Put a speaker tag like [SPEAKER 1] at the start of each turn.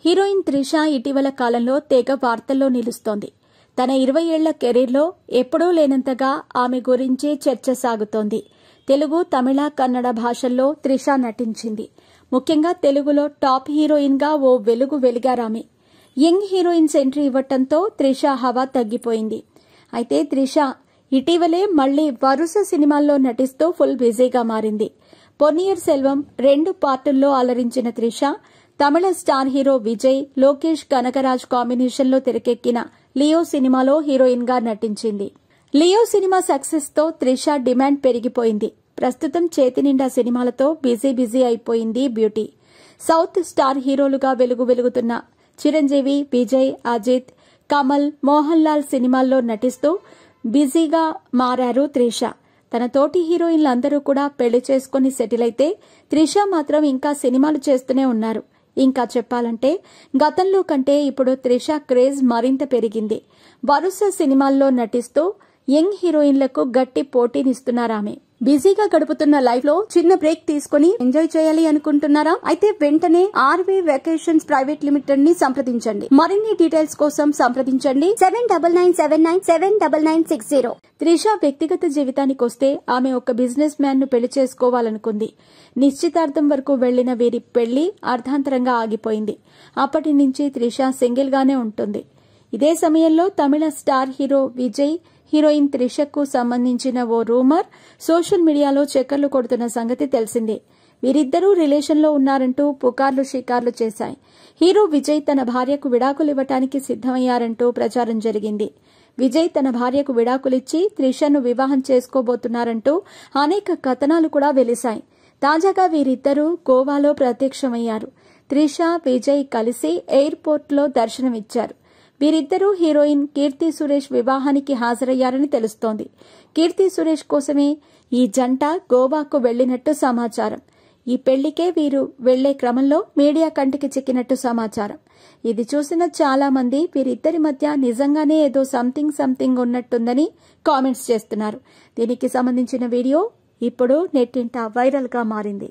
[SPEAKER 1] Heroine Trisha ఇటీవల కాలంలో తెగ వార్తల్లో నిలుస్తోంది. తన 20 ఏళ్ల కెరీర్లో ఎప్పుడూ లేనంతగా ఆమె గురించి చర్చ సాగుతోంది. తెలుగు, తమిళ, కన్నడ భాషల్లో త్రిష నటించింది. ముఖ్యంగా తెలుగులో టాప్ హీరోయిన్ గా ఓ వెలుగు వెలిగారామె. యంగ్ హీరోయిన్స్ ఎంట్రీ ఇవ్వడంతో త్రిష హవా తగ్గిపోయింది. అయితే త్రిష ఇటీవలే మళ్లీ వరుస సినిమాల్లో నటిస్తూ ఫుల్ బిజీగా మారింది. పొన్నియిర్ సెల్వం 2 పార్టుల్లో అలరించిన త్రిష తమిళ స్టార్ హీరో విజయ్, లోకేష్ కనగరాజ్ కాంబినేషన్లో తెరకెక్కిన లియో సినిమాలో హీరోయిన్ గా నటించింది. లియో సినిమా సక్సెస్ తో త్రిష డిమాండ్ పెరిగిపోయింది. ప్రస్తుతం చేతినిండా సినిమాలతో బిజీ అయిపోయింది బ్యూటీ. సౌత్ స్టార్ హీరోలుగా వెలుగుతున్న చిరంజీవి, విజయ్, అజిత్, కమల్, మోహన్ లాల్ సినిమాల్లో నటిస్తూ బిజీగా మారారు త్రిష. తన తోటి హీరోయిన్లందరూ కూడా పెళ్లి చేసుకుని సెటిల్ అయితే త్రిష మాత్రం ఇంకా సినిమాలు చేస్తూనే ఉన్నారు. ఇంకా చెప్పాలంటే గతంలో కంటే ఇప్పుడు త్రిష క్రేజ్ మరింత పెరిగింది. వరుస సినిమాల్లో నటిస్తూ యంగ్ హీరోయిన్లకు గట్టి పోటీనిస్తున్నారామె. బిజీగా గడుపుతున్న లైఫ్ లో చిన్న బ్రేక్ తీసుకుని ఎంజాయ్ చేయాలి అనుకుంటున్నారా? అయితే వెంటనే ఆర్వే వెకేషన్స్ ప్రైవేట్ లిమిటెడ్ ని సంప్రదించండి. మరిన్ని డీటెయిల్స్ కోసం సంప్రదించండి 7997979960. త్రిష వ్యక్తిగత జీవితానికి వస్తే ఆమె ఒక బిజినెస్ మ్యాన్ ను పెళ్లి చేసుకోవాలనుకుంది. నిశ్చితార్థం వరకు వెళ్లిన వీరి పెళ్లి అర్ధాంతరంగా ఆగిపోయింది. అప్పటి నుంచి త్రిష సింగిల్ గానే ఉంటుంది. ఇదే సమయంలో తమిళ స్టార్ హీరో విజయ్, హీరోయిన్ త్రిషకు సంబంధించిన ఓ రూమర్ సోషల్ మీడియాలో చక్కర్లు కొడుతున్న సంగతి తెలిసిందే. వీరిద్దరూ రిలేషన్లో ఉన్నారంటూ పుకార్లు షికార్లు చేశాయి. హీరో విజయ్ తన భార్యకు విడాకులివ్వటానికి సిద్దమయ్యారంటూ ప్రచారం జరిగింది. విజయ్ తన భార్యకు విడాకులిచ్చి త్రిషను వివాహం చేసుకోబోతున్నారంటూ అనేక కథనాలు కూడా వెలిశాయి. తాజాగా వీరిద్దరూ గోవాలో ప్రత్యక్షమయ్యారు. త్రిష, విజయ్ కలిసి ఎయిర్పోర్ట్లో దర్శనమిచ్చారు. వీరిద్దరూ హీరోయిన్ కీర్తి సురేష్ వివాహానికి హాజరయ్యారని తెలుస్తోంది. కీర్తి సురేష్ కోసమే ఈ జంట గోవాకు వెళ్లినట్టు సమాచారం. ఈ పెళ్లికే వీరు వెళ్లే క్రమంలో మీడియా కంటికి చిక్కినట్టు సమాచారం. ఇది చూసిన చాలా మంది వీరిద్దరి మధ్య నిజంగానే ఏదో సంథింగ్ ఉన్నట్టుందని కామెంట్స్ చేస్తున్నారు. దీనికి సంబంధించిన వీడియో ఇప్పుడు నెట్టింట వైరల్ గా మారింది.